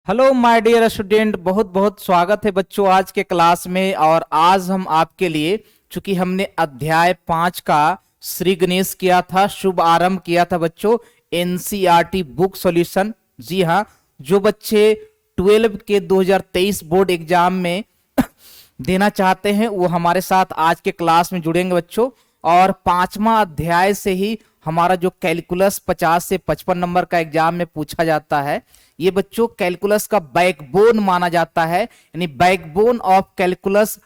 Hello my dear student, बहुत बहुत स्वागत है बच्चों आज के क्लास में। और आज हम आपके लिए, चूंकि हमने अध्याय 5 का श्री गणेश किया था, शुभ आरंभ किया था बच्चों, एनसीईआरटी बुक सॉल्यूशन। जी हाँ, जो बच्चे 12 के 2023 बोर्ड एग्जाम में देना चाहते हैं वो हमारे साथ आज के क्लास में जुड़ेंगे बच्चों। और 5वां अध्याय से ही हमारा जो कैलकुलस 50 से 55 नंबर का एग्जाम में पूछा जाता है, ये बच्चों कैलकुलस का बैकबोन माना जाता है। यानी backbone of calculus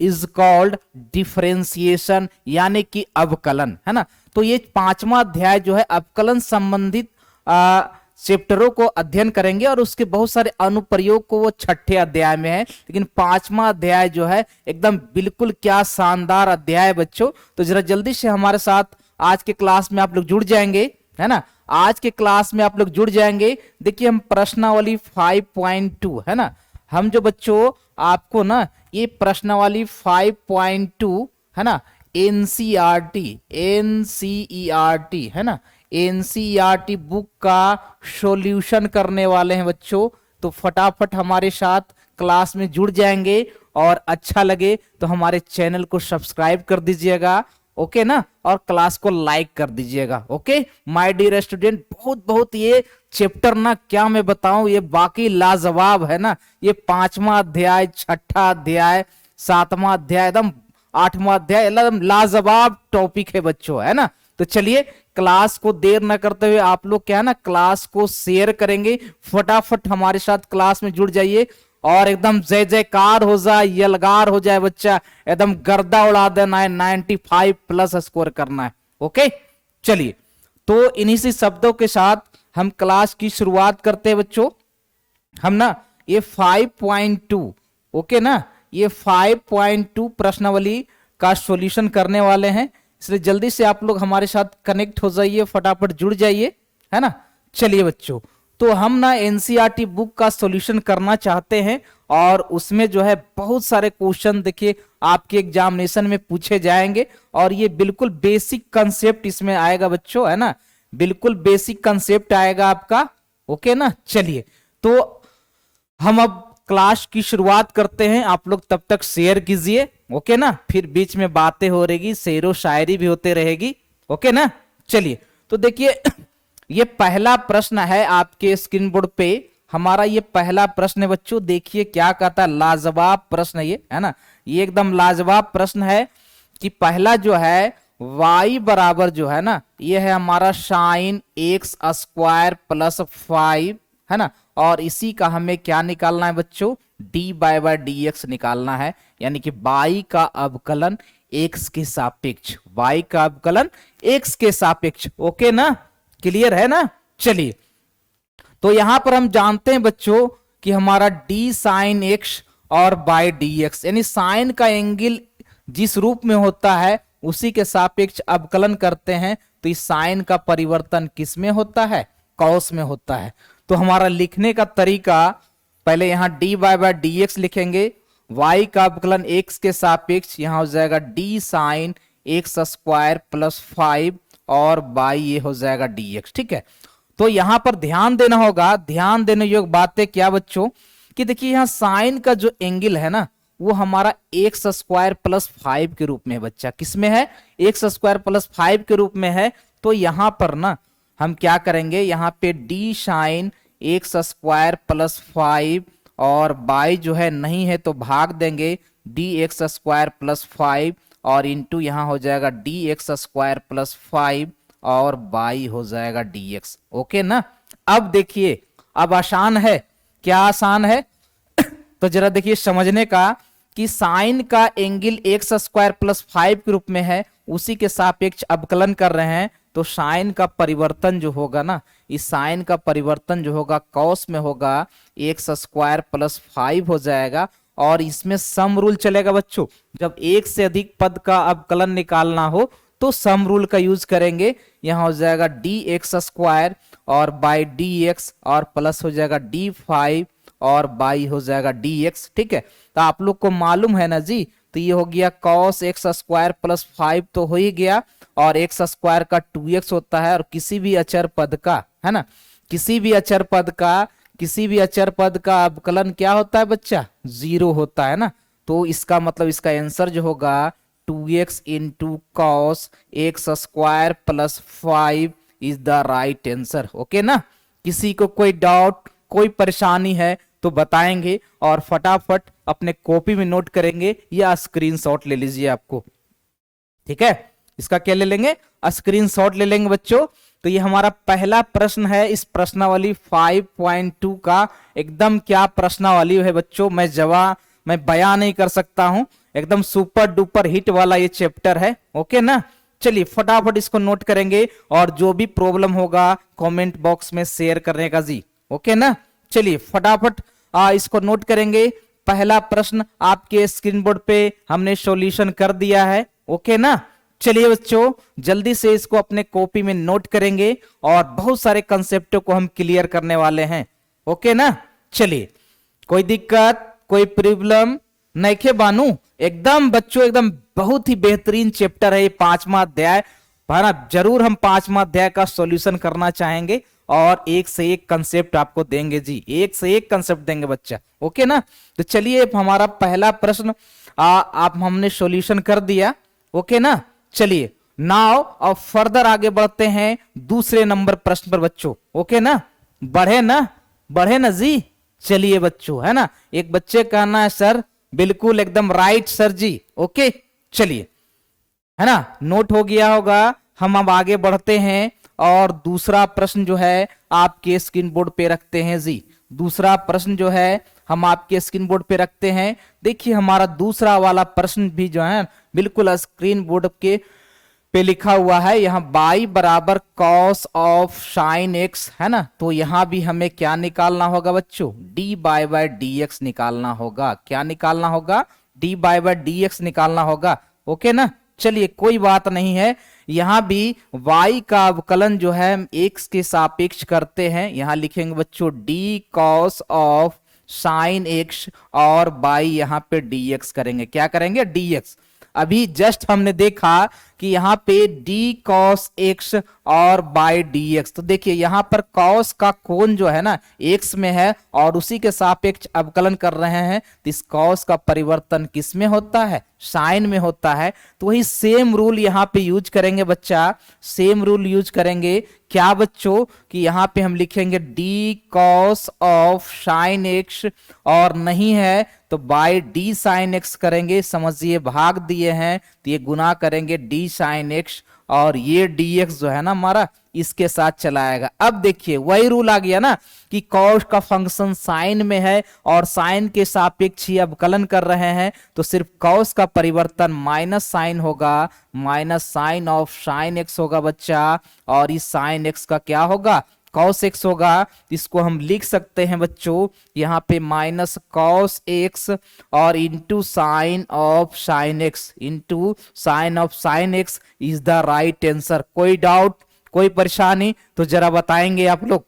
is called differentiation, यानी कि अवकलन, है ना। तो ये 5वां अध्याय जो है अवकलन संबंधित चैप्टरों को अध्ययन करेंगे और उसके बहुत सारे अनुप्रयोग को वो 6ठे अध्याय में है। लेकिन 5वां अध्याय जो है एकदम बिल्कुल क्या शानदार अध्याय है बच्चों। तो जरा जल्दी से हमारे साथ आज के क्लास में आप लोग जुड़ जाएंगे, है ना। आज के क्लास में आप लोग जुड़ जाएंगे। देखिए हम प्रश्नावली 5.2 है ना, हम जो बच्चों आपको ना ये प्रश्नावली 5.2 है ना, एनसीईआरटी है ना, एनसीईआरटी बुक का सॉल्यूशन करने वाले हैं बच्चों। तो फटाफट हमारे साथ क्लास में जुड़ जाएंगे और अच्छा लगे तो हमारे चैनल को सब्सक्राइब कर दीजिएगा, ओके ना, और क्लास को लाइक कर दीजिएगा। ओके माय डियर स्टूडेंट, बहुत बहुत ये चैप्टर ना क्या मैं बताऊं, ये बाकी लाजवाब है ना। ये 5वां अध्याय, 6ठा अध्याय, 7वां अध्याय, एकदम 8वां अध्याय, एकदम लाजवाब टॉपिक है बच्चों, है ना। तो चलिए क्लास को देर न करते हुए आप लोग क्या है ना क्लास को शेयर करेंगे, फटाफट हमारे साथ क्लास में जुड़ जाइए और एकदम जय जयकार हो जाए, यलगार हो जाए बच्चा, एकदम गर्दा उड़ा देना है, 95 प्लस स्कोर करना है। ओके चलिए, तो इन्हीं से शब्दों के साथ हम क्लास की शुरुआत करते हैं बच्चों। हम ना ये 5.2 ओके ना, ये 5.2 प्रश्नावली का सॉल्यूशन करने वाले हैं, इसलिए जल्दी से आप लोग हमारे साथ कनेक्ट हो जाइए, फटाफट जुड़ जाइए, है ना। चलिए बच्चों, तो हम ना एनसीईआरटी बुक का सॉल्यूशन करना चाहते हैं और उसमें जो है बहुत सारे क्वेश्चन देखिए आपके एग्जामिनेशन में पूछे जाएंगे और ये बिल्कुल बेसिक कंसेप्ट इसमें आएगा बच्चों, है ना, बिल्कुल बेसिक कंसेप्ट आएगा आपका। ओके ना, चलिए तो हम अब क्लास की शुरुआत करते हैं। आप लोग तब तक शेयर कीजिए, ओके ना, फिर बीच में बातें हो रहेगी, शेरो शायरी भी होते रहेगी, ओके ना। चलिए तो देखिए ये पहला प्रश्न है आपके स्क्रीन बोर्ड पे, हमारा ये पहला प्रश्न है बच्चों। देखिए क्या कहता है, लाजवाब प्रश्न ये, है ना, ये एकदम लाजवाब प्रश्न है कि पहला जो है y बराबर जो है ना, ये है हमारा साइन एक्स स्क्वायर प्लस 5, है ना, और इसी का हमें क्या निकालना है बच्चों, dy/dx निकालना है। यानी कि y का अवकलन x के सापेक्ष, y का अवकलन x के सापेक्ष, ओके ना, क्लियर है ना। चलिए तो यहां पर हम जानते हैं बच्चों कि हमारा d साइन x और बाय dx, यानी साइन का एंगल जिस रूप में होता है उसी के सापेक्ष अवकलन करते हैं। तो इस साइन का परिवर्तन किस में होता है, कॉस में होता है। तो हमारा लिखने का तरीका, पहले यहां dy/dx लिखेंगे, y का अवकलन x के सापेक्ष, यहां हो जाएगा d sine x square plus 5 और बाई ये हो जाएगा dx, ठीक है। तो यहां पर ध्यान देना होगा, ध्यान देने योग्य बातें क्या बच्चों कि देखिए यहां साइन का जो एंगल है ना वो हमारा एक्स स्क्वायर प्लस 5 के रूप में है बच्चा, किसमें है, एक्स स्क्वायर प्लस 5 के रूप में है। तो यहां पर ना हम क्या करेंगे, यहां पे D sine x square plus 5 और बाई जो है नहीं है तो भाग देंगे डी एक्स स्क्वायर प्लस 5 और इंटू यहां हो जाएगा डी एक्स स्क्वायर प्लस 5 और बाई हो जाएगा dx, ओके ना। अब देखिए अब आसान है, क्या आसान है तो जरा देखिए समझने का कि साइन का एंगल एक्स स्क्वायर प्लस 5 के रूप में है, उसी के सापेक्ष अवकलन कर रहे हैं। तो साइन का परिवर्तन जो होगा ना, इस साइन का परिवर्तन जो होगा कॉस में होगा, एक्स स्क्वायर प्लस 5 हो जाएगा और इसमें सम रूल चलेगा बच्चों। जब एक से अधिक पद का अवकलन निकालना हो तो सम रूल का यूज करेंगे। यहां हो जाएगा डी एक्स स्क्वायर और बाई डी एक्स और प्लस हो जाएगा d5 और बाई हो जाएगा dx, ठीक है। तो आप लोग को मालूम है ना जी, तो ये हो गया cos एक्स स्क्वायर प्लस 5 तो हो ही गया और एक्स स्क्वायर का 2x होता है और किसी भी अचर पद का, है ना, किसी भी अचर पद का किसी भी अचर पद का अवकलन क्या होता है बच्चा, 0 होता है ना। तो इसका मतलब इसका आंसर जो होगा 2x into cos X square plus 5 is the right answer. Okay ना। किसी को कोई डाउट कोई परेशानी है तो बताएंगे और फटाफट अपने कॉपी में नोट करेंगे या स्क्रीनशॉट ले लीजिए आपको। ठीक है, इसका क्या ले लेंगे, स्क्रीनशॉट ले लेंगे बच्चों। तो ये हमारा पहला प्रश्न है इस प्रश्नावली 5.2 का। एकदम क्या प्रश्नावली है बच्चों, मैं बयां नहीं कर सकता हूं। एकदम सुपर डुपर हिट वाला ये चैप्टर है। ओके ना। चलिए फटाफट इसको नोट करेंगे और जो भी प्रॉब्लम होगा कमेंट बॉक्स में शेयर करने का जी। ओके ना। चलिए फटाफट इसको नोट करेंगे। पहला प्रश्न आपके स्क्रीन बोर्ड पे हमने सॉल्यूशन कर दिया है। ओके ना। चलिए बच्चों जल्दी से इसको अपने कॉपी में नोट करेंगे और बहुत सारे कंसेप्टों को हम क्लियर करने वाले हैं। ओके ना। चलिए कोई दिक्कत कोई प्रॉब्लम नहीं खे बानू, एकदम बच्चों एकदम बहुत ही बेहतरीन चैप्टर है ये 5वां अध्याय। जरूर हम 5वां अध्याय का सॉल्यूशन करना चाहेंगे और एक से एक कंसेप्ट आपको देंगे जी, एक से एक कंसेप्ट देंगे बच्चा। ओके ना। तो चलिए हमारा पहला प्रश्न आप हमने सॉल्यूशन कर दिया। ओके ना। चलिए नाउ अब फर्दर आगे बढ़ते हैं दूसरे नंबर प्रश्न पर बच्चों। ओके ना, बढ़े ना जी। चलिए बच्चों है ना, एक बच्चे का कहना है सर बिल्कुल एकदम राइट सर जी। ओके चलिए है ना, नोट हो गया होगा। हम अब आगे बढ़ते हैं और दूसरा प्रश्न जो है आपके स्क्रीन बोर्ड पे रखते हैं जी। दूसरा प्रश्न जो है हम आपके स्क्रीन बोर्ड पे रखते हैं। देखिए हमारा दूसरा वाला प्रश्न भी जो है बिल्कुल स्क्रीन बोर्ड के पे लिखा हुआ है। यहाँ y बराबर कॉस ऑफ साइन एक्स है ना। तो यहाँ भी हमें क्या निकालना होगा बच्चों, dy बाय dx निकालना होगा। क्या निकालना होगा, dy बाय dx निकालना होगा। ओके ना। चलिए कोई बात नहीं है, यहाँ भी y का अवकलन जो है हम x के सापेक्ष करते हैं। यहाँ लिखेंगे बच्चों d cos of sine x और y यहाँ पे dx करेंगे। क्या करेंगे, dx। अभी जस्ट हमने देखा कि यहाँ पे d cos x और by dx, तो देखिए यहाँ पर cos का कोण जो है ना x में है और उसी के सापेक्ष अवकलन कर रहे हैं। तो इस cos का परिवर्तन किस में होता है, साइन में होता है। तो वही सेम रूल यहाँ पे यूज करेंगे बच्चा, सेम रूल यूज करेंगे। क्या बच्चों कि यहाँ पे हम लिखेंगे d cos of sine x और नहीं है तो बाय d साइन x करेंगे। समझिए भाग दिए हैं तो ये गुना करेंगे d साइन x और ये dx जो है ना हमारा इसके साथ चला आएगा। अब देखिए वही रूल आ गया ना कि cos का फंक्शन साइन में है और साइन के सापेक्ष ही अवकलन कर रहे हैं। तो सिर्फ cos का परिवर्तन माइनस साइन होगा, minus sine of sine x होगा बच्चा। और इस साइन x का क्या होगा, cos x होगा। इसको हम लिख सकते हैं बच्चों यहाँ पे माइनस cos x और into sine of sine x, into sine of sine x is the right answer. कोई डाउट कोई परेशानी तो जरा बताएंगे आप लोग,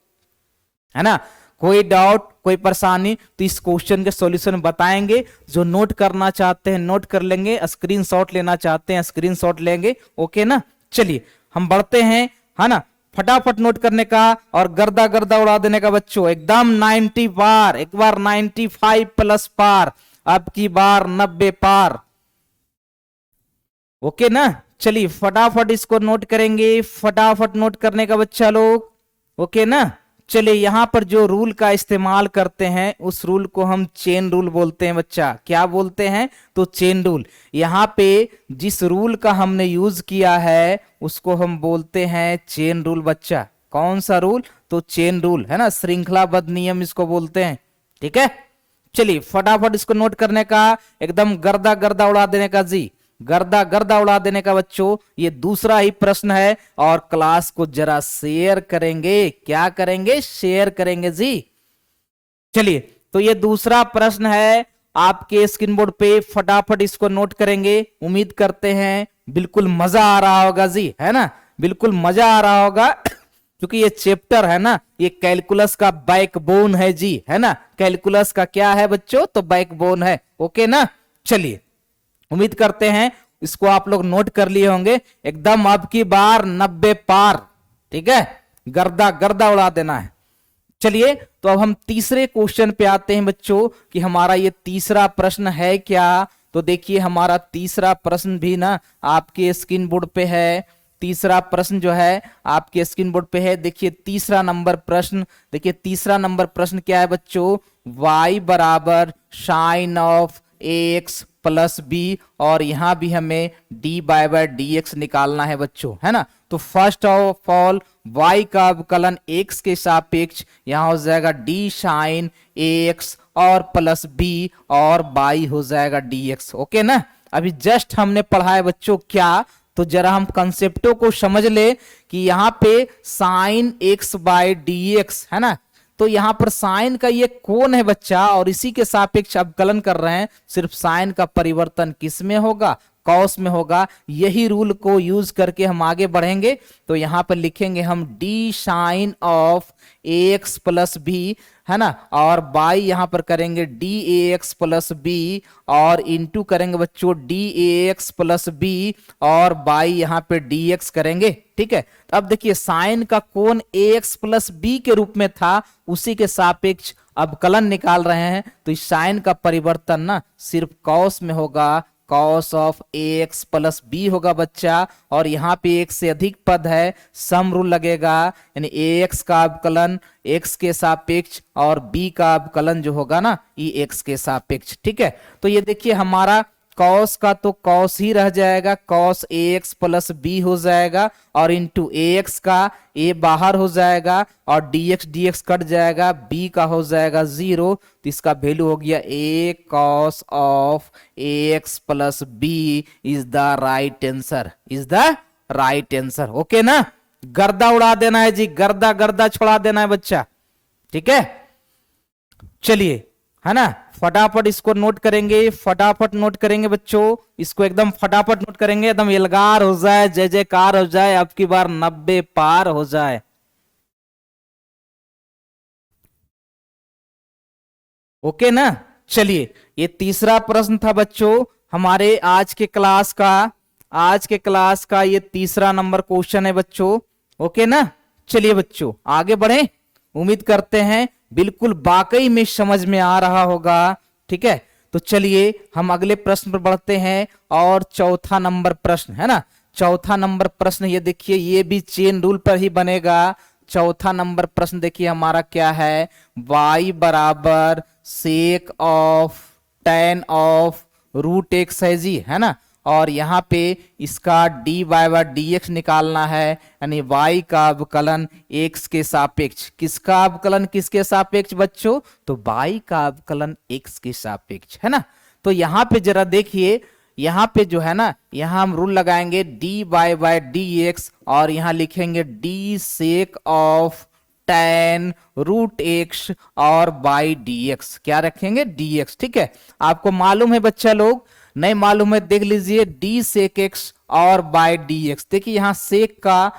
है ना। कोई डाउट कोई परेशानी तो इस क्वेश्चन के सॉल्यूशन बताएंगे। जो नोट करना चाहते हैं नोट कर लेंगे, स्क्रीनशॉट लेना चाहते हैं स्क्रीनशॉट लेंगे। ओके ना। चलिए हम बढ़ते हैं, है ना। फटाफट नोट करने का और गर्दा गर्दा उड़ा देने का बच्चों। एकदम 90 पार, एक बार 95 प्लस पार, अब की बार 90 पार। ओके ना। चलिए फटाफट इसको नोट करेंगे, फटाफट नोट करने का बच्चा लोग। ओके ना। चलिए यहां पर जो रूल का इस्तेमाल करते हैं उस रूल को हम चेन रूल बोलते हैं बच्चा। क्या बोलते हैं, तो चेन रूल। यहाँ पे जिस रूल का हमने यूज किया है उसको हम बोलते हैं चेन रूल बच्चा। कौन सा रूल, तो चेन रूल, है ना, श्रृंखलाबद्ध नियम इसको बोलते हैं। ठीक है। चलिए फटाफट इसको नोट करने का, एकदम गर्दा गर्दा उड़ा देने का जी, गर्दा गर्दा उड़ा देने का बच्चों। ये दूसरा ही प्रश्न है और क्लास को जरा शेयर करेंगे। क्या करेंगे, शेयर करेंगे जी। चलिए तो ये दूसरा प्रश्न है आपके स्क्रीन बोर्ड पे, फटाफट इसको नोट करेंगे। उम्मीद करते हैं बिल्कुल मजा आ रहा होगा जी, है ना, बिल्कुल मजा आ रहा होगा क्योंकि ये चैप्टर है ना ये कैलकुलस का बैकबोन है जी, है ना। कैलकुलस का क्या है बच्चों, तो बैकबोन है। ओके ना। चलिए उम्मीद करते हैं इसको आप लोग नोट कर लिए होंगे। एकदम अब की बार 90 पार, ठीक है, गर्दा गर्दा उड़ा देना है। चलिए तो अब हम तीसरे क्वेश्चन पे आते हैं बच्चों कि हमारा ये तीसरा प्रश्न है क्या। तो देखिए हमारा तीसरा प्रश्न भी ना आपके स्क्रीन बोर्ड पे है। तीसरा प्रश्न जो है आपके स्क्रीन बोर्ड पे है। देखिए तीसरा नंबर प्रश्न, देखिए तीसरा नंबर प्रश्न क्या है बच्चों, y बराबर sine of ax plus B, और यहां भी हमें dy बाय dx निकालना है बच्चों, है ना। तो फर्स्ट ऑफ ऑल y का अवकलन x के सापेक्ष यहां हो जाएगा d साइन ax और प्लस b और y हो जाएगा dx। ओके ना। अभी जस्ट हमने पढ़ा है बच्चों क्या, तो जरा हम कंसेप्टों को समझ ले कि यहाँ पे साइन x बाय dx है ना। तो यहाँ पर साइन का ये कोण है बच्चा, और इसी के सापेक्ष अवकलन कर रहे हैं। सिर्फ साइन का परिवर्तन किस में होगा, कॉस में होगा। यही रूल को यूज करके हम आगे बढ़ेंगे। तो यहाँ पर लिखेंगे हम D sine of ax plus B, है ना, और बाई यहां पर करेंगे D A X plus B, और इंटू करेंगे बच्चों D A X plus B, और बाई यहां पे डी एक्स करेंगे। ठीक है। तो अब देखिए साइन का कोण ए एक्स प्लस बी के रूप में था, उसी के सापेक्ष अवकलन निकाल रहे हैं। तो इस साइन का परिवर्तन ना सिर्फ कॉस में होगा, cos of ax plus B होगा बच्चा। और यहाँ पे एक से अधिक पद है, सम रूल लगेगा, यानी ax का अवकलन x के सापेक्ष और b का अवकलन जो होगा ना ये x के सापेक्ष। ठीक है। तो ये देखिए हमारा कॉस का तो कॉस ही रह जाएगा, कॉस ax प्लस बी हो जाएगा, और इंटू ax का a बाहर हो जाएगा, और dx कट जाएगा, b का हो जाएगा 0। तो इसका वैल्यू हो गया a cos of ax plus B is the right answer, is the right answer. Okay ना। गर्दा उड़ा देना है जी, गर्दा गर्दा छोड़ा देना है बच्चा। ठीक है। चलिए, है ना, फटाफट इसको नोट करेंगे, फटाफट नोट करेंगे बच्चों, इसको एकदम फटाफट नोट करेंगे, एकदम एलगार हो जाए, जय जयकार हो जाए, अब की बार 90 पार हो जाए। ओके ना। चलिए ये तीसरा प्रश्न था बच्चों हमारे आज के क्लास का, आज के क्लास का ये तीसरा नंबर क्वेश्चन है बच्चों। ओके ना। चलिए बच्चों आगे बढ़े, उम्मीद करते हैं बिल्कुल वाकई में समझ में आ रहा होगा। ठीक है। तो चलिए हम अगले प्रश्न पर बढ़ते हैं, और चौथा नंबर प्रश्न है ना, चौथा नंबर प्रश्न ये देखिए, ये भी चेन रूल पर ही बनेगा। चौथा नंबर प्रश्न देखिए हमारा क्या है, y बराबर sec of tan of root X है जी, है ना। और यहाँ पे इसका dy बाय dx निकालना है, यानी y का अवकलन x के सापेक्ष। किसका अवकलन किसके सापेक्ष बच्चों, तो y का अवकलन x के सापेक्ष, है ना। तो यहाँ पे जरा देखिए, यहाँ पे जो है ना, यहाँ हम रूल लगाएंगे dy बाय dx, और यहाँ लिखेंगे d sec of tan root X और बाई dx, क्या रखेंगे dx। ठीक है। आपको मालूम है बच्चा लोग, नहीं मालूम है देख लीजिए, डी सेक एक्स और बाय dx। देखिए यहाँ सेक का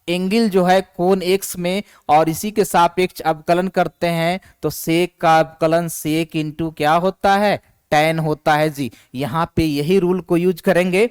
एंगल जो है कोण x में, और इसी के सापेक्ष अवकलन करते हैं, तो सेक का अवकलन सेक इंटू क्या होता है, tan होता है जी। यहाँ पे यही रूल को यूज करेंगे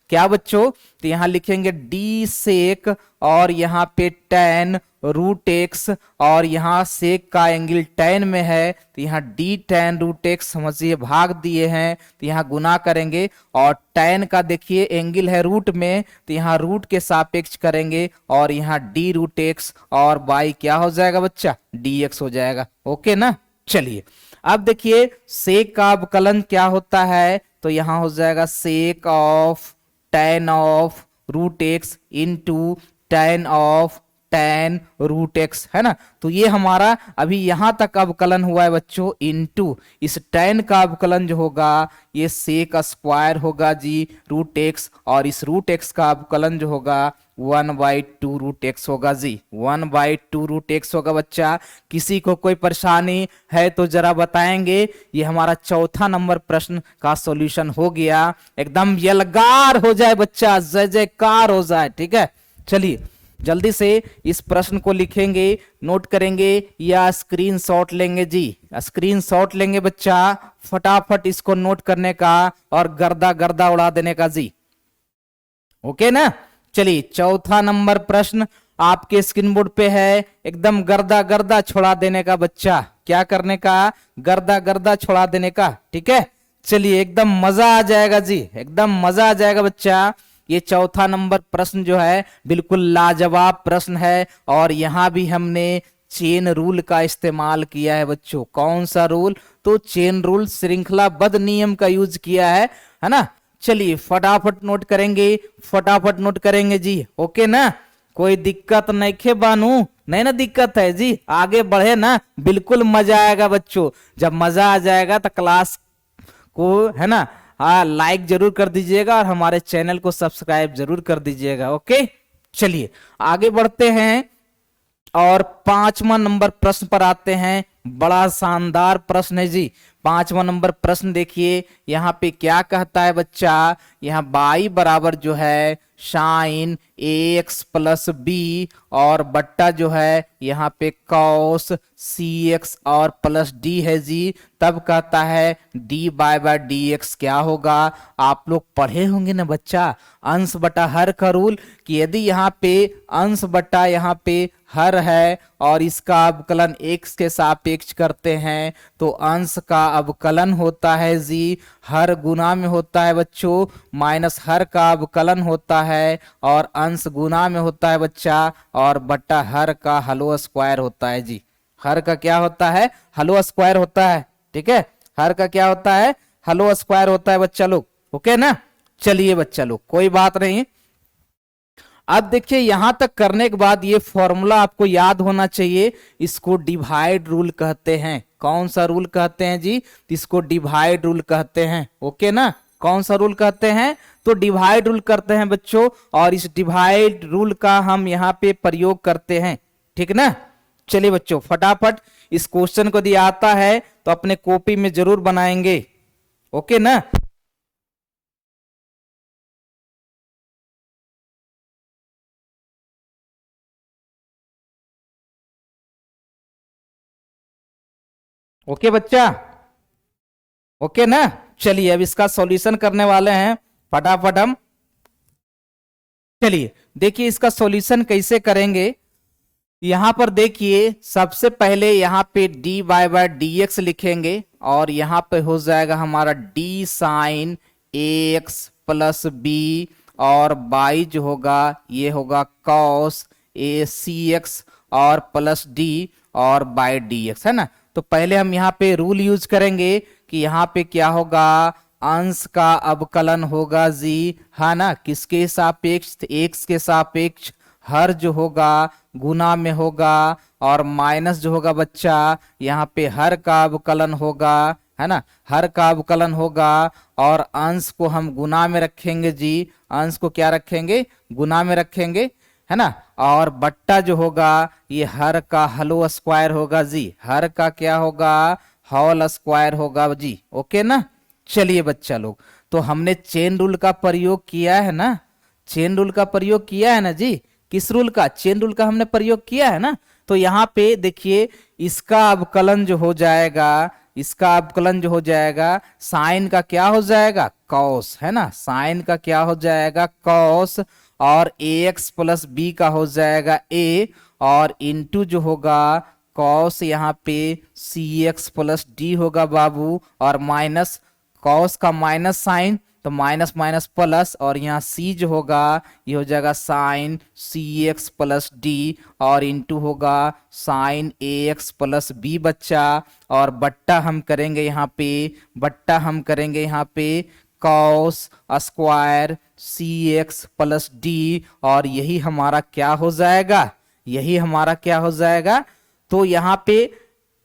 क्या बच्चों, तो यहाँ लिखेंगे डी सेक और यहाँ पे tan रूट एक्स, और यहाँ सेक का एंगल tan में है, तो यहाँ डी tan रूट एक्स समझिए भाग दिए हैं, तो यहाँ गुना करेंगे, और tan का देखिए एंगल है रूट में, तो यहाँ रूट के सापेक्ष करेंगे, और यहाँ डी रूट एक्स और बाई क्या हो जाएगा बच्चा, dx हो जाएगा। ओके ना। चलिए अब देखिए सेक का अवकलन क्या होता है, तो यहाँ हो जाएगा sec of tan of root X into tan of tan root X, है ना। तो ये हमारा अभी यहां तक अवकलन हुआ है बच्चों, इंटू इस tan का अवकलन जो होगा ये सेक स्क्वायर होगा जी रूट एक्स, और इस रूट एक्स का अवकलन जो होगा 1/2 रूट एक्स होगा जी, 1/2 रूट एक्स होगा बच्चा। किसी को कोई परेशानी है तो जरा बताएंगे। ये हमारा चौथा नंबर प्रश्न का सॉल्यूशन हो गया, एकदम यलगार हो जाए बच्चा, जय जयकार हो जाए। ठीक है। चलिए जल्दी से इस प्रश्न को लिखेंगे, नोट करेंगे या स्क्रीनशॉट लेंगे जी, स्क्रीनशॉट लेंगे बच्चा, फटाफट इसको नोट करने का और गर्दा गर्दा उड़ा देने का जी। ओके ना। चलिए चौथा नंबर प्रश्न आपके स्क्रीन बोर्ड पे है, एकदम गर्दा गर्दा छोड़ा देने का बच्चा, क्या करने का, गर्दा गर्दा छोड़ा देने का। ठीक है, चलिए एकदम मजा आ जाएगा जी, एकदम मजा आ जाएगा बच्चा। ये चौथा नंबर प्रश्न जो है बिल्कुल लाजवाब प्रश्न है, और यहां भी हमने चेन रूल का इस्तेमाल किया है बच्चों। कौन सा रूल, तो चेन रूल, श्रृंखलाबद्ध नियम का यूज किया है ना। चलिए फटाफट नोट करेंगे, फटाफट नोट करेंगे जी, ओके ना, कोई दिक्कत नहीं खे बानू, नहीं ना दिक्कत है जी, आगे बढ़े ना, बिल्कुल मजा आएगा बच्चों। जब मजा आ जाएगा तो क्लास को है ना, हाँ लाइक जरूर कर दीजिएगा और हमारे चैनल को सब्सक्राइब जरूर कर दीजिएगा। ओके, चलिए आगे बढ़ते हैं और 5वां नंबर प्रश्न पर आते हैं। बड़ा शानदार प्रश्न है जी। 5वां नंबर प्रश्न देखिए, यहाँ पे क्या कहता है बच्चा, यहाँ बाई बराबर जो है साइन ax प्लस बी और बट्टा जो है यहाँ पे कॉस cx और प्लस डी है जी। तब कहता है डी बाय डी एक्स क्या होगा। आप लोग पढ़े होंगे ना बच्चा अंश बटा हर का रूल, कि यदि यहाँ पे अंश बटा यहाँ पे हर है और इसका अवकलन x के सापेक्ष करते हैं तो अंश का अवकलन होता है जी, हर गुना में होता है बच्चों, माइनस हर का अवकलन होता है और अंश गुना में होता है बच्चा, और बट्टा हर का हलो स्क्वायर होता है जी। हर का क्या होता है, हलो स्क्वायर होता है। ठीक है, हर का क्या होता है, हलो स्क्वायर होता है बच्चा लोग, ओके ना। चलिए बच्चा लोग कोई बात नहीं। अब देखिए यहां तक करने के बाद ये फॉर्मूला आपको याद होना चाहिए, इसको डिवाइड रूल कहते हैं। कौन सा रूल कहते हैं जी, इसको डिवाइड रूल कहते हैं, ओके ना। कौन सा रूल कहते हैं, तो डिवाइड रूल करते हैं बच्चों, और इस डिवाइड रूल का हम यहाँ पे प्रयोग करते हैं। ठीक ना, चलिए बच्चों फटाफट इस क्वेश्चन को यदि आता है तो अपने कॉपी में जरूर बनाएंगे, ओके ना। ओके बच्चा, ओके ना। चलिए अब इसका सॉल्यूशन करने वाले हैं फटाफट हम। चलिए देखिए इसका सॉल्यूशन कैसे करेंगे। यहां पर देखिए सबसे पहले यहाँ पे डी बाय डी एक्स लिखेंगे, और यहाँ पे हो जाएगा हमारा डी साइन ए एक्स प्लस बी, और बाई जो होगा ये होगा कॉस ए सी एक्स और प्लस डी और बाय डी एक्स, है ना। तो पहले हम यहाँ पे रूल यूज करेंगे कि यहाँ पे क्या होगा, अंश का अवकलन होगा जी, है ना, किसके सापेक्ष, एक्स के सापेक्ष, हर जो होगा गुना में होगा, और माइनस जो होगा बच्चा यहाँ पे हर का अवकलन होगा, है ना, हर का अवकलन होगा, और अंश को हम गुना में रखेंगे जी, अंश को क्या रखेंगे, गुना में रखेंगे, है ना, और बट्टा जो होगा ये हर का हलो स्क्वायर होगा जी, हर का क्या होगा, होल स्क्वायर होगा जी, ओके ना। चलिए बच्चा लोग, तो हमने चेन रूल का प्रयोग किया है ना, चेन रूल का प्रयोग किया है ना जी, किस रूल का, चेन रूल का हमने प्रयोग किया है ना। तो यहाँ पे देखिए इसका अवकलन जो हो जाएगा, इसका अवकलन जो हो जाएगा, साइन का क्या हो जाएगा, कॉस, है ना, साइन का क्या हो जाएगा, कॉस, और ए एक्स प्लस बी का हो जाएगा ए, और इंटू जो होगा कॉस यहाँ पे सी एक्स प्लस डी होगा बाबू, और माइनस कॉस का माइनस साइन तो माइनस माइनस प्लस, और यहाँ सी जो होगा ये हो जाएगा साइन सी एक्स प्लस डी, और इंटू होगा साइन ए एक्स प्लस बी बच्चा, और बट्टा हम करेंगे यहाँ पे, बट्टा हम करेंगे यहाँ पे कॉस स्क्वायर सी एक्स प्लस डी, और यही हमारा क्या हो जाएगा, यही हमारा क्या हो जाएगा, तो यहाँ पे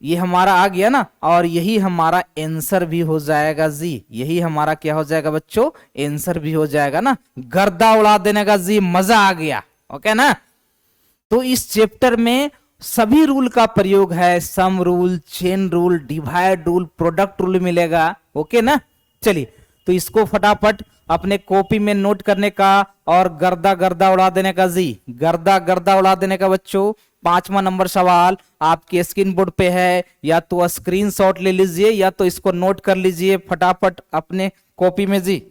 ये हमारा आ गया ना, और यही हमारा आंसर भी हो जाएगा जी, यही हमारा क्या हो जाएगा बच्चों, आंसर भी हो जाएगा ना। गर्दा उड़ा देने का जी, मजा आ गया, ओके ना। तो इस चैप्टर में सभी रूल का प्रयोग है, sum rule, chain rule, divide rule, product rule मिलेगा, ओके ना। चलिए तो इसको फटाफट अपने कॉपी में नोट करने का और गर्दा गर्दा उड़ा देने का जी, गर्दा गर्दा उड़ा देने का बच्चों। 5वां नंबर सवाल आपके स्क्रीन बोर्ड पे है, या तो स्क्रीनशॉट ले लीजिए या तो इसको नोट कर लीजिए फटाफट अपने कॉपी में जी।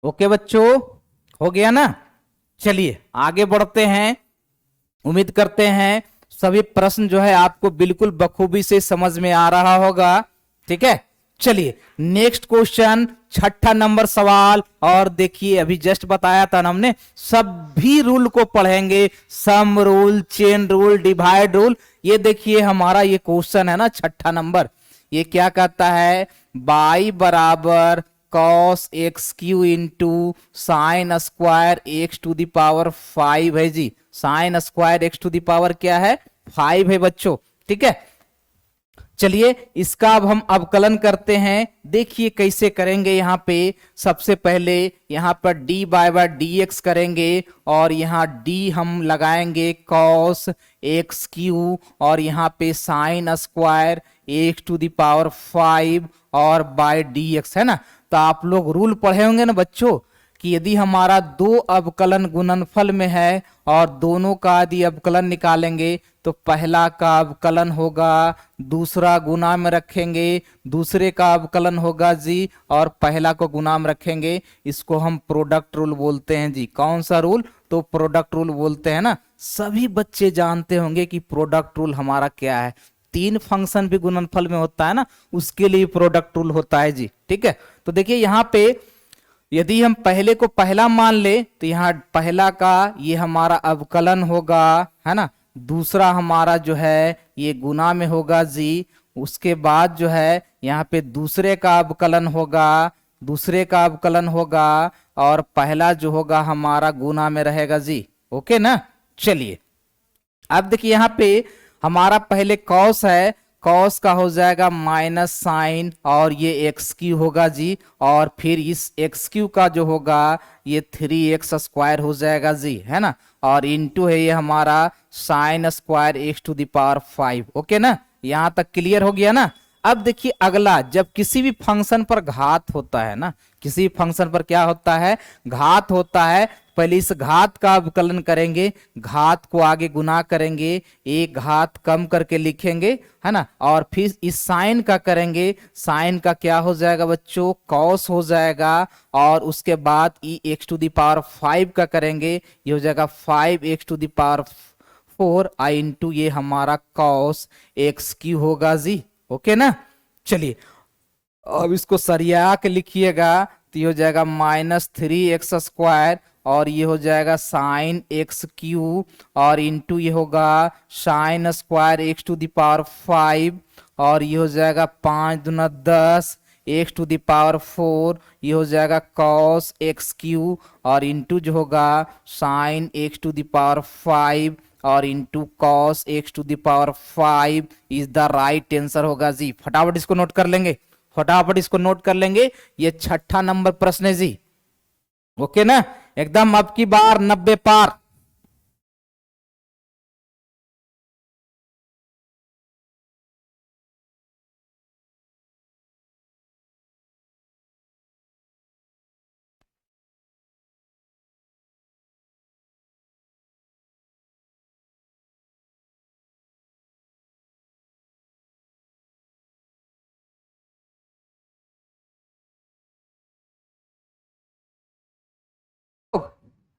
ओके बच्चों, हो गया ना। चलिए आगे बढ़ते हैं। उम्मीद करते हैं सभी प्रश्न जो है आपको बिल्कुल बखूबी से समझ में आ रहा होगा। ठीक है, चलिए नेक्स्ट क्वेश्चन, छठा नंबर सवाल। और देखिए अभी जस्ट बताया था ना हमने, सभी रूल को पढ़ेंगे, sum rule, chain rule, divide rule. ये देखिए हमारा ये क्वेश्चन है ना छठा नंबर, ये क्या कहता है, y बराबर cos x cube into sine square x to the power 5 है जी। Sine square x to the power क्या है, 5 है बच्चों। ठीक है, चलिए इसका अब हम अवकलन करते हैं। देखिए कैसे करेंगे। यहाँ पे सबसे पहले यहाँ पर डी बाय डी एक्स करेंगे, और यहाँ डी हम लगाएंगे कॉस एक्स क्यू, और यहाँ पे sine square x to the power 5 और बाय डी एक्स, है ना। तो आप लोग रूल पढ़े होंगे ना बच्चों, कि यदि हमारा दो अवकलन गुणनफल में है और दोनों का यदि अवकलन निकालेंगे तो पहला का अवकलन होगा, दूसरा गुणा में रखेंगे, दूसरे का अवकलन होगा जी, और पहला को गुणा में रखेंगे। इसको हम प्रोडक्ट रूल बोलते हैं जी। कौन सा रूल, तो प्रोडक्ट रूल बोलते हैं ना। सभी बच्चे जानते होंगे कि प्रोडक्ट रूल हमारा क्या है। तीन फंक्शन भी गुणनफल में होता है ना, उसके लिए प्रोडक्ट रूल होता है जी। ठीक है, तो देखिए यहाँ पे यदि हम पहले को पहला मान ले तो यहाँ पहला का ये हमारा अवकलन होगा, है ना। दूसरा हमारा जो है ये गुना में होगा जी। उसके बाद जो है यहाँ पे दूसरे का अवकलन होगा, दूसरे का अवकलन होगा, और पहला जो होगा हमारा गुना में रहेगा जी। ओके ना। चलिए अब देखिए यहाँ पे हमारा पहले कॉस है, कॉस का हो जाएगा माइनस साइन, और ये एक्स क्यू होगा जी, और फिर इस एक्स क्यू का जो होगा ये 3x स्क्वायर हो जाएगा जी, है ना। और इनटू है ये हमारा sine square x to the power 5। Okay ना, यहां तक क्लियर हो गया ना। अब देखिए अगला, जब किसी भी फंक्शन पर घात होता है ना, किसी फंक्शन पर क्या होता है, घात होता है, पहले इस घात का अवकलन करेंगे, घात को आगे गुना करेंगे, एक घात कम करके लिखेंगे, है ना, और फिर इस साइन का करेंगे। साइन का क्या हो जाएगा बच्चों, कॉस हो जाएगा, और उसके बाद ई एक्स टू दावर 5 का करेंगे, ये हो जाएगा 5x to the power 4 I into ये हमारा कॉस एक्स क्यू होगा जी। ओके ना। चलिए अब इसको सरिया के लिखिएगा, तो ये हो जाएगा -3x स्क्वायर, और ये हो जाएगा साइन एक्स क्यू, और इंटू ये होगा sine square x to the power 5, और ये हो जाएगा 5 दूना 10 एक्स टू दावर 4, ये हो जाएगा कॉस एक्स क्यू, और इंटू जो होगा साइन एक्स टू दावर 5 और into cos X to the power 5 is the right answer होगा जी। फटाफट इसको नोट कर लेंगे, फटाफट इसको नोट कर लेंगे। ये छठा नंबर प्रश्न है जी। ओके ना, एकदम अब की बार 90 पार।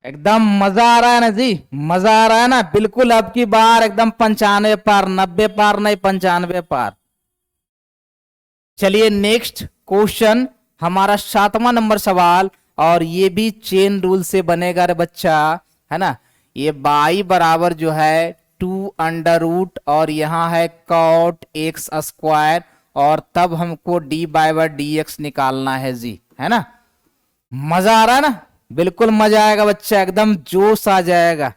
एकदम मजा आ रहा है ना जी, मजा आ रहा है ना। बिल्कुल अब की बार एकदम 95 पार, 90 पार नहीं 95 पार। चलिए नेक्स्ट क्वेश्चन, हमारा 7वां नंबर सवाल, और ये भी चेन रूल से बनेगा रे बच्चा, है ना। ये बाई बराबर जो है 2 अंडर रूट, और यहाँ है कॉट एक्स स्क्वायर, और तब हमको डी बाई डी एक्स निकालना है जी, है ना। मजा आ रहा है ना, बिल्कुल मजा आएगा बच्चा, एकदम जोश आ जाएगा।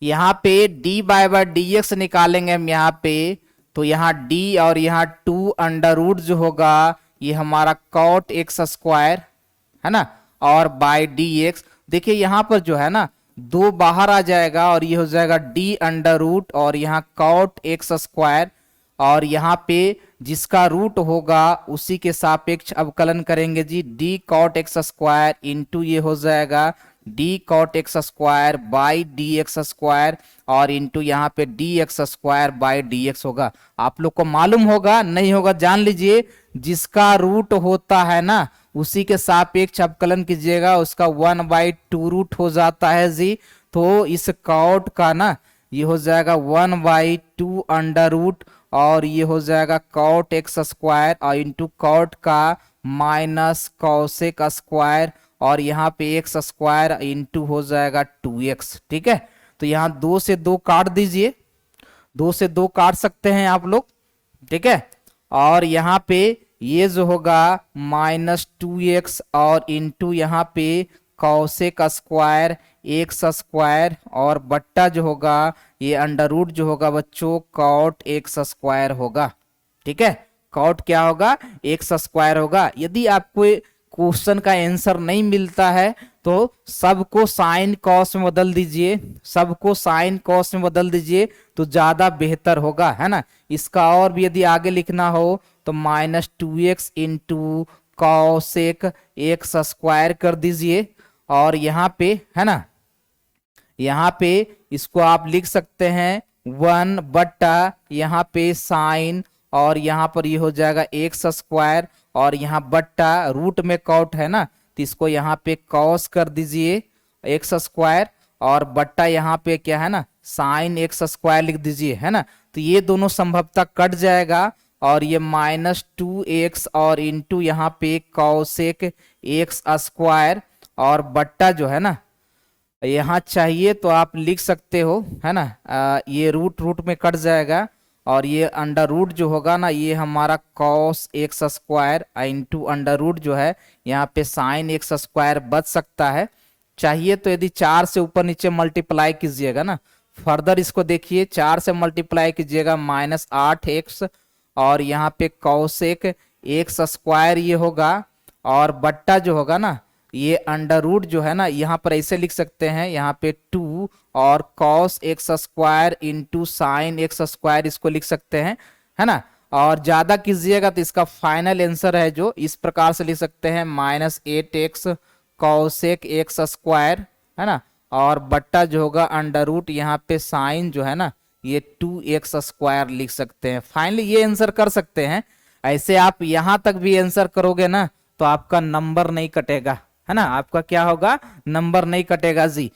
यहाँ पे डी बाई डी एक्स निकालेंगे हम यहाँ पे, तो यहाँ डी और यहाँ 2 अंडर रूट जो होगा ये हमारा कॉट एक्स स्क्वायर, है ना, और बाय डी एक्स। देखिए यहाँ पर जो है ना 2 बाहर आ जाएगा, और ये हो जाएगा डी अंडर रूट, और यहाँ कॉट एक्स स्क्वायर, और यहाँ पे जिसका रूट होगा उसी के सापेक्ष अवकलन करेंगे जी। D cot x square into ये हो जाएगा d cot x square by d x square और इंटू यहाँ पे d x square by d x होगा। आप लोग को मालूम होगा नहीं होगा जान लीजिए, जिसका रूट होता है ना उसी के सापेक्ष अवकलन कीजिएगा, उसका 1/2 रूट हो जाता है जी। तो इस कॉट का ना ये हो जाएगा 1/2 अंडर रूट और ये हो जाएगा कॉट एक्स स्क्वायर और इंटू कॉट का माइनस कॉसेक स्क्वायर और यहाँ पे एक्स स्क्वायर इंटू हो जाएगा 2x। ठीक है, तो यहाँ 2 से 2 काट दीजिए, 2 से 2 काट सकते हैं आप लोग। ठीक है, और यहाँ पे ये जो होगा -2x और इंटू यहाँ पे कॉसेक स्क्वायर एक्स स्क्वायर और बट्टा जो होगा ये अंडर रूट जो होगा बच्चों कॉट एक्स स्क्वायर होगा। ठीक है, कॉट क्या होगा एक्स स्क्वायर होगा। यदि आपको क्वेश्चन का आंसर नहीं मिलता है तो सबको साइन कॉस में बदल दीजिए, सबको साइन कॉस में बदल दीजिए तो ज्यादा बेहतर होगा, है ना। इसका और भी यदि आगे लिखना हो तो -2x into cosec x square कर दीजिए और यहाँ पे है ना, यहाँ पे इसको आप लिख सकते हैं 1 बट्टा यहाँ पे साइन और यहाँ पर ये हो जाएगा एक्स स्क्वायर और यहाँ बट्टा रूट में कॉट है ना तो इसको यहाँ पे कॉस कर दीजिए एक्स स्क्वायर और बट्टा यहाँ पे क्या है ना साइन एक्स स्क्वायर लिख दीजिए, है ना। तो ये दोनों संभवतः कट जाएगा और ये -2x और इंटू यहाँ पे कॉसेक एक्स स्क्वायर और बट्टा जो है ना यहाँ चाहिए तो आप लिख सकते हो, है ना। ये रूट में कट जाएगा और ये अंडर रूट जो होगा ना ये हमारा cos X square into under root जो है यहाँ पे साइन एक्स स्क्वायर बच सकता है। चाहिए तो यदि 4 से ऊपर नीचे मल्टीप्लाई कीजिएगा ना, फर्दर इसको देखिए 4 से मल्टीप्लाई कीजिएगा -8x और यहाँ पे कॉसेक एक्स स्क्वायर ये होगा और बट्टा जो होगा ना ये अंडर रूट जो है ना यहाँ पर ऐसे लिख सकते हैं यहाँ पे 2 और cos X square into sine x square इसको लिख सकते हैं, है ना। और ज्यादा कीजिएगा तो इसका फाइनल आंसर है जो इस प्रकार से लिख सकते हैं -8x कॉसेक एक्स स्क्वायर, है ना, और बट्टा जो होगा अंडर रूट यहाँ पे साइन जो है ना ये 2x स्क्वायर लिख सकते हैं। फाइनली ये आंसर कर सकते हैं। ऐसे आप यहां तक भी आंसर करोगे ना तो आपका नंबर नहीं कटेगा, है ना, आपका क्या होगा नंबर नहीं कटेगा जी।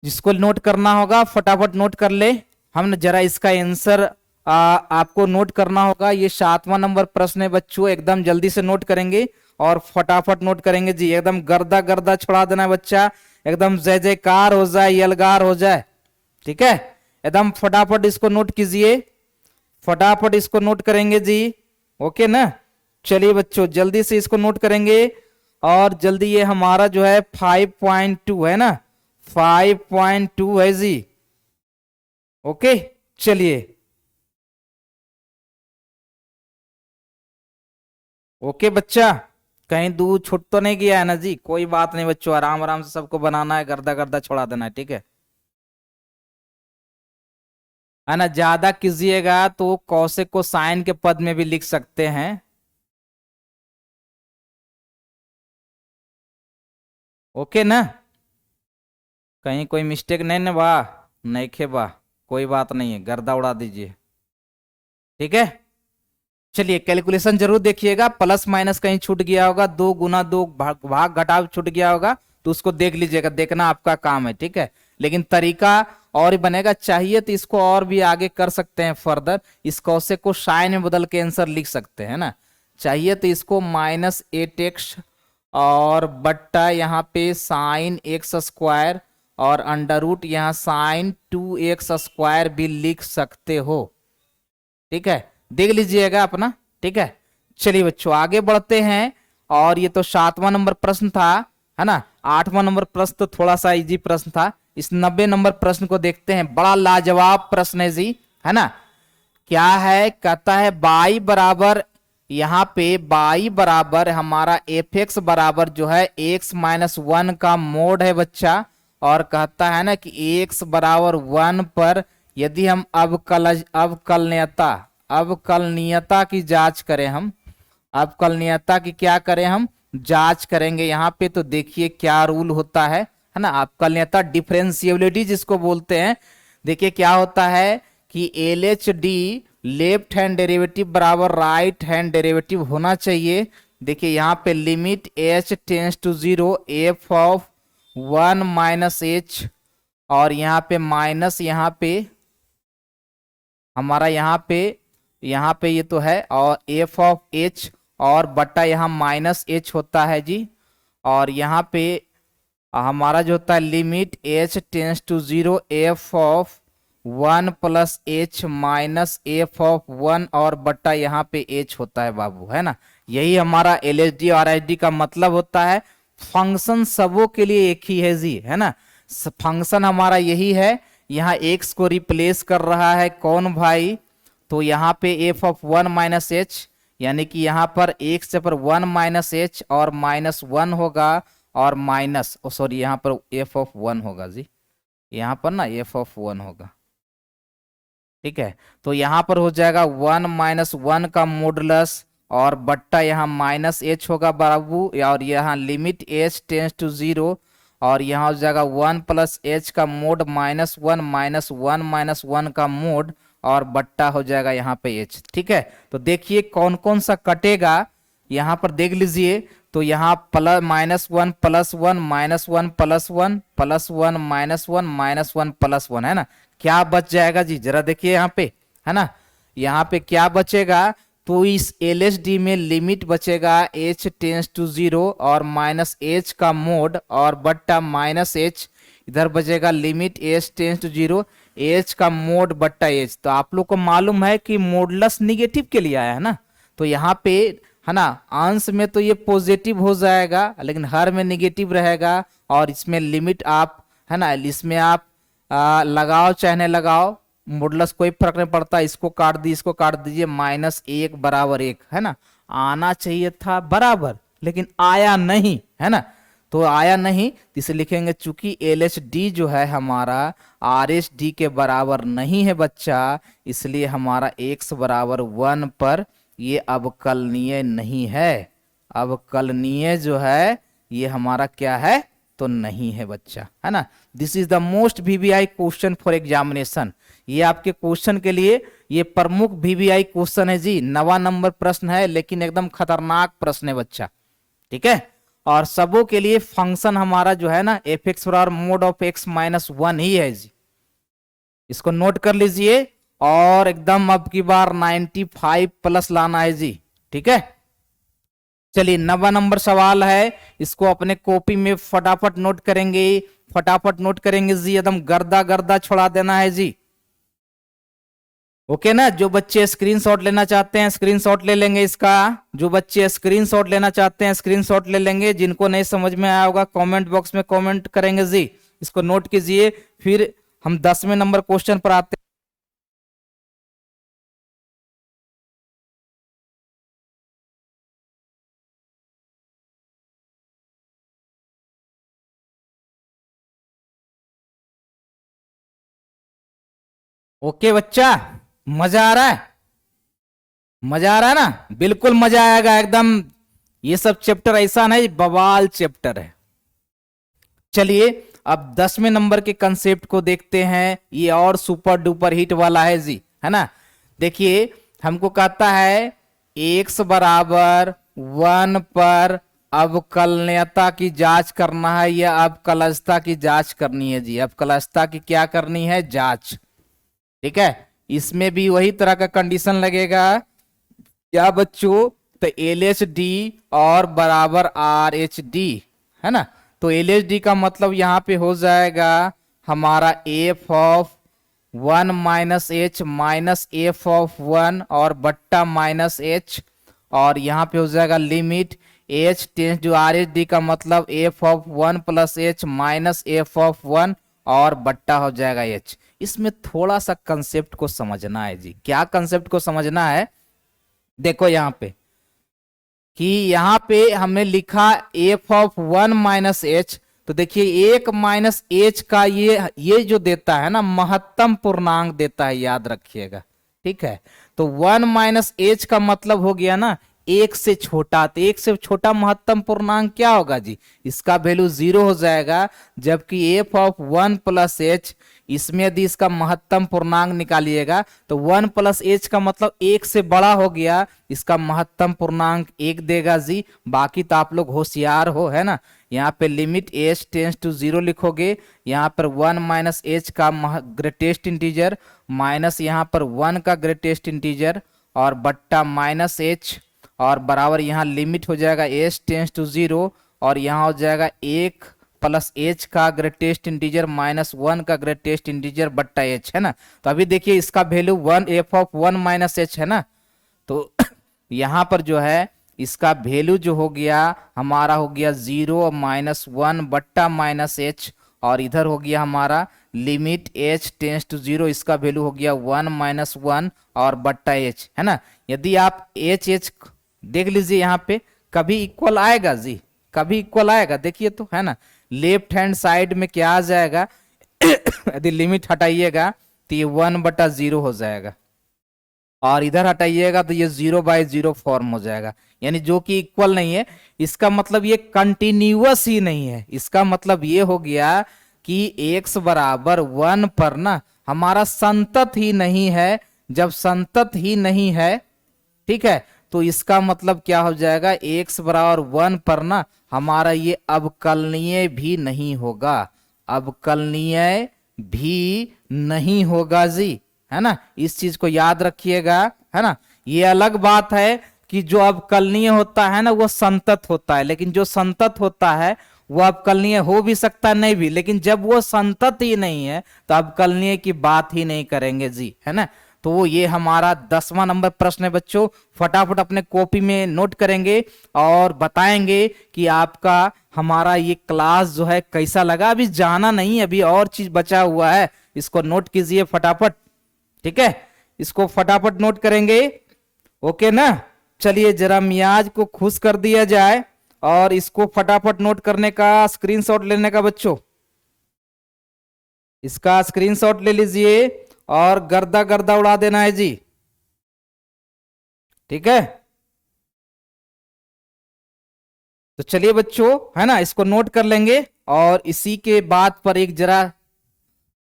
जिसको नोट करना होगा फटाफट नोट कर ले। हम जरा इसका आंसर आपको नोट करना होगा। ये 7वां नंबर प्रश्न है बच्चों, एकदम जल्दी से नोट करेंगे और फटाफट नोट करेंगे जी। एकदम गर्दा गर्दा छोड़ा देना बच्चा, एकदम जय जयकार हो जाए, यलगार हो जाए। ठीक है, एकदम फटाफट इसको नोट कीजिए, फटाफट इसको नोट करेंगे जी। ओके ना, चलिए बच्चों जल्दी से इसको नोट करेंगे और जल्दी ये हमारा जो है 5.2 है ना, 5.2 है जी। ओके चलिए, ओके बच्चा कहीं दूर छूट तो नहीं गया है ना जी। कोई बात नहीं बच्चों, आराम आराम से सबको बनाना है, गर्दा गर्दा छोड़ा देना है, ठीक है ना। ज्यादा कीजिएगा तो कौशिक को साइन के पद में भी लिख सकते हैं। ओके ना, कहीं कोई मिस्टेक नहीं ना बा, नहीं खे बा, कोई बात नहीं है, गर्दा उड़ा दीजिए, ठीक है। चलिए कैलकुलेशन जरूर देखिएगा, प्लस माइनस कहीं छूट गया होगा, 2 गुना 2 भाग घटाव छूट गया होगा तो उसको देख लीजिएगा, देखना आपका काम है, ठीक है। लेकिन तरीका और ही बनेगा, चाहिए तो इसको और भी आगे कर सकते हैं फर्दर, इस कौशिक को साइन में बदल के आंसर लिख सकते हैं ना। चाहिए तो इसको -8x और बट्टा यहाँ पे साइन एक्स स्क्वायर और अंडर रूट यहाँ साइन 2x स्क्वायर भी लिख सकते हो, ठीक है, देख लीजिएगा अपना, ठीक है। चलिए बच्चों आगे बढ़ते हैं, और ये तो 7वां नंबर प्रश्न था, है ना। 8वां नंबर प्रश्न तो थोड़ा सा इजी प्रश्न था। इस 90 नंबर प्रश्न को देखते हैं, बड़ा लाजवाब प्रश्न है जी, है ना। क्या है, कहता है बाई बराबर, यहाँ पे बाई बराबर हमारा fx बराबर जो है x-1 का मोड है बच्चा, और कहता है ना कि x बराबर 1 पर यदि हम अवकलनीयता की जांच करें, हम अवकलनीयता की क्या करें, हम जांच करेंगे। यहाँ पे तो देखिए क्या रूल होता है, है ना, अवकलनीयता डिफरेंशिएबिलिटी जिसको बोलते हैं। देखिए क्या होता है कि LHD लेफ्ट हैंड डेरिवेटिव बराबर राइट हैंड डेरिवेटिव होना चाहिए। देखिए यहाँ पे limit h tends to 0 f of 1 minus h, और यहाँ पे माइनस, यहाँ पे हमारा यहाँ पे ये तो है, और f ऑफ h और बट्टा यहाँ माइनस h होता है जी। और यहाँ पे हमारा जो होता है limit h tends to 0 f of 1 plus h minus f of 1 और बट्टा यहाँ पे h होता है बाबू, है ना। यही हमारा LHD और RHD का मतलब होता है। फंक्शन सबों के लिए एक ही है जी, है ना। फंक्शन हमारा यही है। यहाँ x को रिप्लेस कर रहा है कौन भाई, तो यहाँ पे f ऑफ 1 माइनस h, यानी कि यहाँ पर x से पर 1 माइनस h और माइनस 1 होगा, और माइनस सॉरी यहाँ पर f ऑफ 1 होगा जी, यहाँ पर ना f ऑफ 1 होगा, ठीक है। तो यहाँ पर हो जाएगा 1 माइनस 1 का मॉडुलस और बट्टा यहाँ माइनस h होगा बाबू, और यहाँ लिमिट h टेंस टू 0, और यहाँ हो जाएगा 1 प्लस h का मोड माइनस 1 माइनस 1 माइनस 1 का मोड, और बट्टा हो जाएगा यहाँ पे h, ठीक है। तो देखिए कौन कौन सा कटेगा, यहाँ पर देख लीजिए। तो यहाँ plus minus 1 plus 1 minus 1 plus 1 plus 1 minus 1 minus 1 plus 1, है ना। क्या बच जाएगा जी, जरा देखिए यहाँ पे, है ना। यहाँ पे क्या बचेगा, तो इस LHD में लिमिट बचेगा h टेंस टू 0 और माइनस h का मोड और बट्टा माइनस h, इधर बचेगा limit h tends to 0 h का मोड बट्टा h। तो आप लोग को मालूम है कि मॉडुलस निगेटिव के लिए आया है ना, तो यहाँ पे है ना अंश में तो ये पॉजिटिव हो जाएगा, लेकिन हर में निगेटिव रहेगा। और इसमें लिमिट आप, है ना, इसमें आप लगाओ चाहे नहीं लगाओ, मॉडुलस कोई फर्क नहीं पड़ता। इसको काट दी, इसको काट दीजिए, माइनस 1 बराबर 1, है ना। आना चाहिए था बराबर, लेकिन आया नहीं, है ना। तो आया नहीं, इसे लिखेंगे चूंकि LHD जो है हमारा RHD के बराबर नहीं है बच्चा, इसलिए हमारा x बराबर 1 पर ये अवकलनीय नहीं है। अवकलनीय जो है ये हमारा क्या है, तो नहीं है बच्चा, है ना। This is the most VBI question for examination. ये आपके क्वेश्चन के लिए ये प्रमुख VBI क्वेश्चन है जी। 9वां नंबर प्रश्न है, लेकिन एकदम खतरनाक प्रश्न है बच्चा, ठीक है। और सबों के लिए फंक्शन हमारा जो है ना f(x) बराबर मोड ऑफ x माइनस 1 ही है जी, इसको नोट कर लीजिए। और एकदम अब की बार 95 प्लस लाना है जी, ठीक है। चलिए 9वां नंबर सवाल है, इसको अपने कॉपी में फटाफट नोट करेंगे, फटाफट नोट करेंगे जी, एकदम गर्दा गर्दा छोड़ा देना है जी, ओके ना। जो बच्चे स्क्रीनशॉट लेना चाहते हैं स्क्रीनशॉट ले लेंगे इसका, जो बच्चे स्क्रीनशॉट लेना चाहते हैं स्क्रीनशॉट ले लेंगे। जिनको नहीं समझ में आया होगा कमेंट बॉक्स में कमेंट करेंगे जी, इसको नोट कीजिए। फिर हम 10वें नंबर क्वेश्चन पर आते हैं। ओके बच्चा, मजा आ रहा है, मजा आ रहा है ना, बिल्कुल मजा आएगा एकदम। ये सब चैप्टर ऐसा नहीं, बवाल चैप्टर है। चलिए अब 10वें नंबर के कंसेप्ट को देखते हैं, ये और सुपर डुपर हिट वाला है जी, है ना। देखिए हमको कहता है x बराबर 1 पर अवकलनीयता की जांच करना है, या अवकलजता की जांच करनी है जी। अवकलजता की क्या करनी है, जांच, ठीक है। इसमें भी वही तरह का कंडीशन लगेगा क्या बच्चों, तो LHD और बराबर RHD, है ना। तो LHD का मतलब यहाँ पे हो जाएगा हमारा f of 1 minus h minus f of 1 और बट्टा माइनस h, और यहाँ पे हो जाएगा लिमिट h टेंस जो RHD का मतलब f of 1 plus h minus f of 1 और बट्टा हो जाएगा h। इसमें थोड़ा सा कंसेप्ट को समझना है जी। क्या कंसेप्ट को समझना है, देखो यहाँ पे कि यहाँ पे हमने लिखा f ऑफ 1 माइनस h, तो देखिए 1 माइनस h का ये जो देता है ना महत्तम पूर्णांक देता है, याद रखिएगा, ठीक है। तो 1 माइनस h का मतलब हो गया ना एक से छोटा, तो एक से छोटा महत्तम पूर्णांक क्या होगा जी, इसका वैल्यू 0 हो जाएगा। जबकि एफ ऑफ 1 प्लस एच, इसमें यदि इसका महत्तम पूर्णांक निकालिएगा तो 1 प्लस एच का मतलब एक से बड़ा हो गया, इसका महत्तम पूर्णांक 1 देगा जी। बाकी तो आप लोग होशियार हो, है ना। यहाँ पे लिमिट एच टेंस टू 0 लिखोगे, यहाँ पर 1 माइनस एच का ग्रेटेस्ट इंटीजर माइनस यहाँ पर 1 का ग्रेटेस्ट इंटीजर और बट्टा माइनस एच और बराबर यहाँ लिमिट हो जाएगा एच टेंस टू 0 और यहाँ हो जाएगा 1 प्लस एच का ग्रेटेस्ट इंटीजर माइनस 1 का ग्रेटेस्ट इंटीजर बट्टा एच, है ना। तो अभी देखिए इसका value 1 F of 1 minus H है ना, तो यहाँ पर जो है इसका वैल्यू जो हो गया हमारा हो गया 0 माइनस 1 बट्टा माइनस एच और इधर हो गया हमारा लिमिट एच टेंस टू 0, इसका वैल्यू हो गया 1 माइनस 1 और बट्टा एच, है ना। यदि आप एच एच देख लीजिए यहाँ पे कभी इक्वल आएगा जी, कभी इक्वल आएगा, देखिए तो, है ना। लेफ्ट हैंड साइड में क्या आ जाएगा यदि लिमिट हटाइएगा तो ये 1/0 हो जाएगा और इधर हटाइएगा तो ये 0/0 फॉर्म हो जाएगा, यानी जो कि इक्वल नहीं है। इसका मतलब ये कंटिन्यूअस ही नहीं है, इसका मतलब ये हो गया कि x बराबर 1 पर ना हमारा संतत ही नहीं है। जब संतत ही नहीं है, ठीक है, तो इसका मतलब क्या हो जाएगा, x बराबर 1 पर ना हमारा ये अवकलनीय भी नहीं होगा, अवकलनीय भी नहीं होगा जी, है ना। इस चीज को याद रखिएगा, है ना। ये अलग बात है कि जो अवकलनीय होता है ना वो संतत होता है, लेकिन जो संतत होता है वो अवकलनीय हो भी सकता है नहीं भी, लेकिन जब वो संतत ही नहीं है तो अवकलनीय की बात ही नहीं करेंगे जी, है ना। तो ये हमारा 10वां नंबर प्रश्न है बच्चों। फटाफट अपने कॉपी में नोट करेंगे और बताएंगे कि आपका हमारा ये क्लास जो है कैसा लगा। अभी जाना नहीं, अभी और चीज बचा हुआ है, इसको नोट कीजिए फटाफट, ठीक है, इसको फटाफट नोट करेंगे, ओके ना। चलिए जरा मियाज को खुश कर दिया जाए और इसको फटाफट नोट करने का स्क्रीनशॉट लेने का बच्चों, इसका स्क्रीनशॉट ले लीजिए और गर्दा गर्दा उड़ा देना है जी, ठीक है। तो चलिए बच्चों, है ना, इसको नोट कर लेंगे और इसी के बात पर एक जरा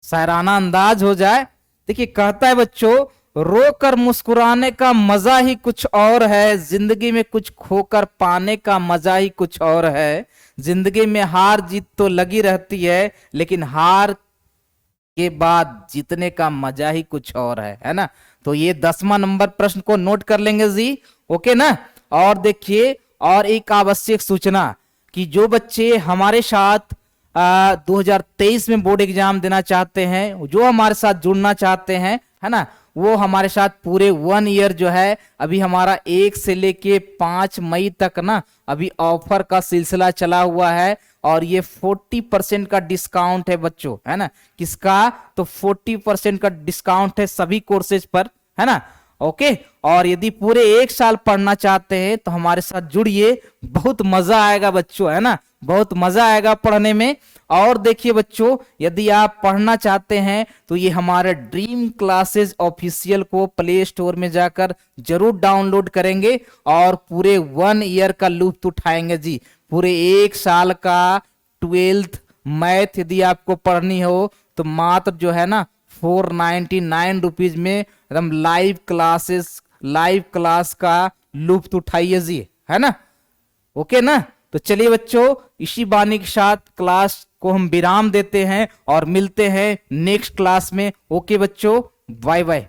शायराना अंदाज हो जाए। देखिए कहता है बच्चों, रोकर मुस्कुराने का मजा ही कुछ और है, जिंदगी में कुछ खोकर पाने का मजा ही कुछ और है। जिंदगी में हार जीत तो लगी रहती है, लेकिन हार के बाद जीतने का मजा ही कुछ और है ना। तो ये 10वां नंबर प्रश्न को नोट कर लेंगे जी, ओके ना। और देखिए और एक आवश्यक सूचना कि जो बच्चे हमारे साथ 2023 में बोर्ड एग्जाम देना चाहते हैं, जो हमारे साथ जुड़ना चाहते हैं, है ना, वो हमारे साथ पूरे 1 ईयर जो है अभी हमारा 1 से लेके 5 मई तक ना अभी ऑफर का सिलसिला चला हुआ है और ये 40% का डिस्काउंट है बच्चों, है ना। किसका, तो 40% का डिस्काउंट है सभी कोर्सेज पर, है ना, ओके। और यदि पूरे 1 साल पढ़ना चाहते हैं तो हमारे साथ जुड़िए, बहुत मजा आएगा बच्चों, है ना, बहुत मजा आएगा पढ़ने में। और देखिए बच्चों, यदि आप पढ़ना चाहते हैं तो ये हमारे ड्रीम क्लासेस ऑफिशियल को प्ले स्टोर में जाकर जरूर डाउनलोड करेंगे और पूरे 1 ईयर का लुत्फ उठाएंगे जी। पूरे 1 साल का 12th मैथ यदि आपको पढ़नी हो तो मात्र जो है ना 499 रुपीज में एकदम लाइव क्लासेस, लाइव क्लास का लुत्फ उठाइए जी, है ना, ओके ना। तो चलिए बच्चों, इसी बानी के साथ क्लास को हम विराम देते हैं और मिलते हैं नेक्स्ट क्लास में। ओके बच्चों, बाय बाय।